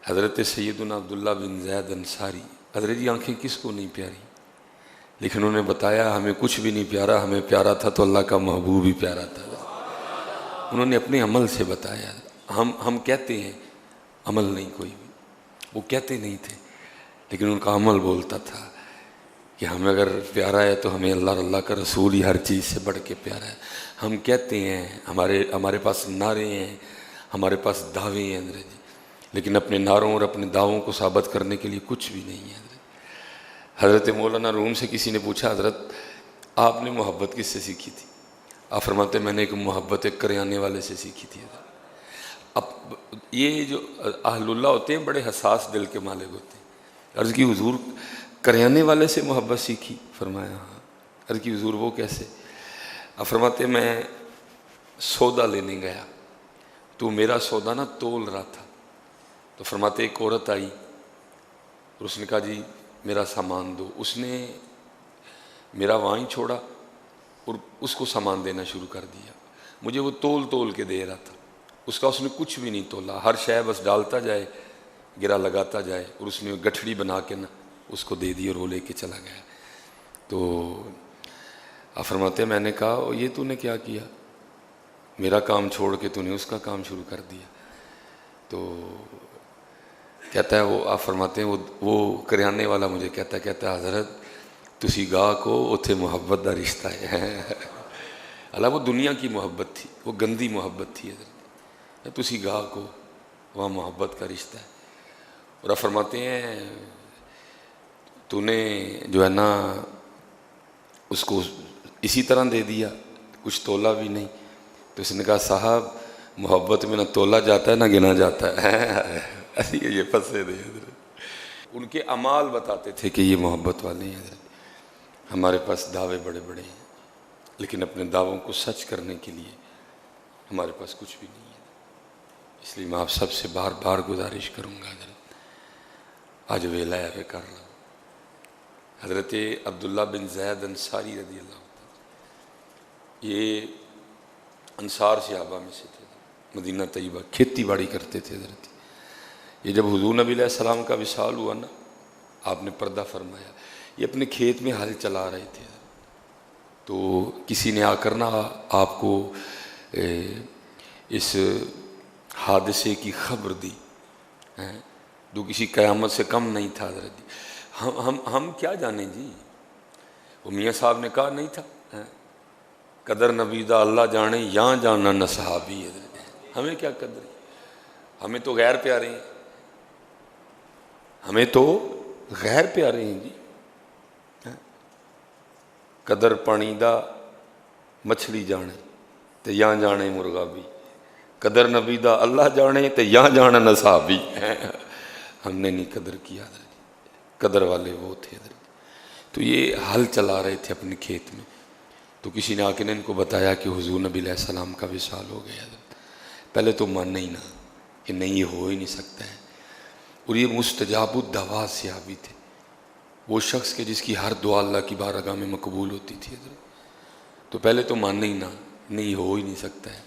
حضرت سیدنا عبداللہ بن زید انصاری، حضرت جی آنکھیں کس کو نہیں پیاری، لیکن انہوں نے بتایا ہمیں کچھ بھی نہیں پیارا، ہمیں پیارا تھا تو اللہ کا محبوب ہی پیارا تھا۔ انہوں نے اپنے عمل سے بتایا۔ ہم کہتے ہیں عمل نہیں کوئی بھی، وہ کہتے نہیں تھے لیکن ان کا عمل بولتا تھا کہ ہمیں اگر پیارا ہے تو ہمیں اللہ اور اللہ کا رسول ہی ہر چیز سے بڑھ کے پیارا ہے۔ ہم کہتے ہیں، ہمارے پاس نعرے ہیں، ہمارے پاس دعوے ہیں حضرت جی، لیکن اپنے نعروں اور اپنے دعووں کو ثابت کرنے کے لیے کچھ بھی نہیں ہے حضرت۔ حضرت مولانا روم سے کسی نے پوچھا حضرت آپ نے محبت کس سے سیکھی تھی؟ آپ فرماتے میں نے ایک محبت ایک کریانے والے سے سیکھی تھی حضرت۔ اب یہ جو اہل اللہ ہوتے ہیں بڑے حساس دل کے مالک ہوتے ہیں۔ عرض کی حضور کریانے والے سے محبت سیکھی؟ فرمایا ہاں۔ عرض کی حضور وہ کیسے؟ اب فرماتے میں سودا لینے گیا تو میرا سودا نہ تول رہا تھا، تو فرماتے ایک عورت آئی اور اس نے کہا جی میرا سامان دو۔ اس نے میرا وائن چھوڑا اور اس کو سامان دینا شروع کر دیا۔ مجھے وہ تول کے دے رہا تھا، اس کا اس نے کچھ بھی نہیں تولا، ہر شے بس ڈالتا جائے، گرا لگاتا جائے، اور اس نے گٹھڑی بنا کے نا اس کو دے دی اور وہ لے کے چلا گیا۔ تو آپ فرماتے ہیں میں نے کہا یہ تو نے کیا کیا؟ میرا کام چھوڑ کے تو نے اس کا کام شروع کر دیا۔ تو کہتا ہے وہ، آپ فرماتے ہیں وہ کریانے والا مجھے کہتا ہے حضرت تسی گاہک ہو اتھے محبت دا رشتہ ہے۔ اللہ وہ دنیا کی محبت تھی، وہ گندی محبت تھی حضرت، تسی گاہک ہو وہاں محبت کا رشتہ ہے۔ اور آپ فرماتے ہیں تو نے جو ہے نا اس کو اسی طرح دے دیا، کچھ تولا بھی نہیں۔ تو اس نے کہا صاحب محبت میں نہ تولا جاتا ہے نہ گنا جاتا ہے۔ یہ پھنسے دے حضرت۔ ان کے اعمال بتاتے تھے کہ یہ محبت والے ہیں حضرت۔ ہمارے پاس دعوے بڑے بڑے ہیں لیکن اپنے دعووں کو سچ کرنے کے لیے ہمارے پاس کچھ بھی نہیں ہے۔ اس لیے میں آپ سب سے بار بار گزارش کروں گا حضرت، آج ویلا ہے کر رہا ہوں۔ حضرت عبداللہ بن زید انصاری رضی اللہ عنہ یہ انصار صحابہ میں سے تھے، مدینہ طیبہ کھیتی باڑی کرتے تھے حضرت۔ یہ جب حضور نبی علیہ السلام کا وصال ہوا نا، آپ نے پردہ فرمایا، یہ اپنے کھیت میں ہل چلا رہے تھے، تو کسی نے آ کر نا آپ کو اس حادثے کی خبر دی، جو کسی قیامت سے کم نہیں تھا حضرت جی۔ ہم کیا جانیں جی، وہ میاں صاحب نے کہا نہیں تھا قدر نبی دا اللہ جانے یہاں جانا نہ صحابی حضرت۔ ہمیں کیا قدر ہے، ہمیں تو غیر پیارے ہیں، ہمیں تو غیر پیارے ہیں جی۔ قدر پانی دا مچھلی جانے تے یہاں جانے مرغا بھی، قدر نبی دا اللہ جانے تے یہاں جانا نہ صحابی۔ ہم نے نہیں قدر کیا حضرت، قدر والے وہ تھے حضرت۔ تو یہ ہل چلا رہے تھے اپنے کھیت میں، تو کسی نے آ کے ان کو بتایا کہ حضور نبی علیہ السلام کا وصال ہو گیا حضرت۔ پہلے تو ماننا ہی نہ کہ نہیں یہ ہو ہی نہیں سکتا ہے، اور یہ مستجاب الدعوات صحابی تھے، وہ شخص کے جس کی ہر دعا اللہ کی بارگاہ میں مقبول ہوتی تھی حضرت۔ تو پہلے تو ماننا ہی نہ، نہیں ہو ہی نہیں سکتا ہے۔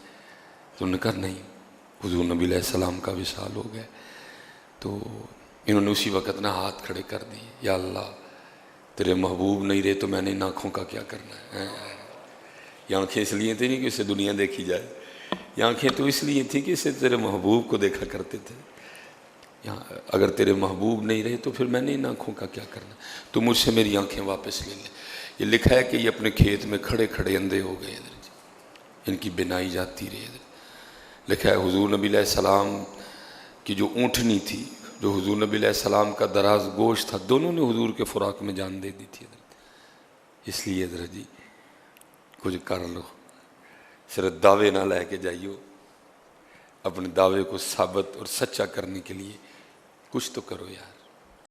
تو انہوں نے کہا نہیں حضور نبی علیہ السلام کا وصال ہو گیا۔ تو انہوں نے اسی وقت نہ ہاتھ کھڑے کر دیے، یا اللہ تیرے محبوب نہیں رہے تو میں نے ان آنکھوں کا کیا کرنا ہے۔ یہ آنکھیں اس لیے تھیں نہیں کہ اسے دنیا دیکھی جائے، یہ آنکھیں تو اس لیے تھیں کہ اسے تیرے محبوب کو دیکھا کرتے تھے۔ اگر تیرے محبوب نہیں رہے تو پھر میں نے ان آنکھوں کا کیا کرنا، تو مجھ سے میری آنکھیں واپس لے لیں۔ یہ لکھا ہے کہ یہ اپنے کھیت میں کھڑے کھڑے اندھے ہو گئے حضرت، ان کی بینائی جاتی رہی حضرت۔ لکھا ہے حضور نبی علیہ السلام کی جو اونٹنی تھی، جو حضور نبی علیہ السلام کا دراز گوشت تھا، دونوں نے حضور کے فراق میں جان دے دی تھی حضرت۔ اس لیے حضرت جی کچھ کر لو، صرف دعوے نہ لے کے جائیو، اپنے دعوے کو ثابت اور سچا کرنے کے لیے کچھ تو کرو یار۔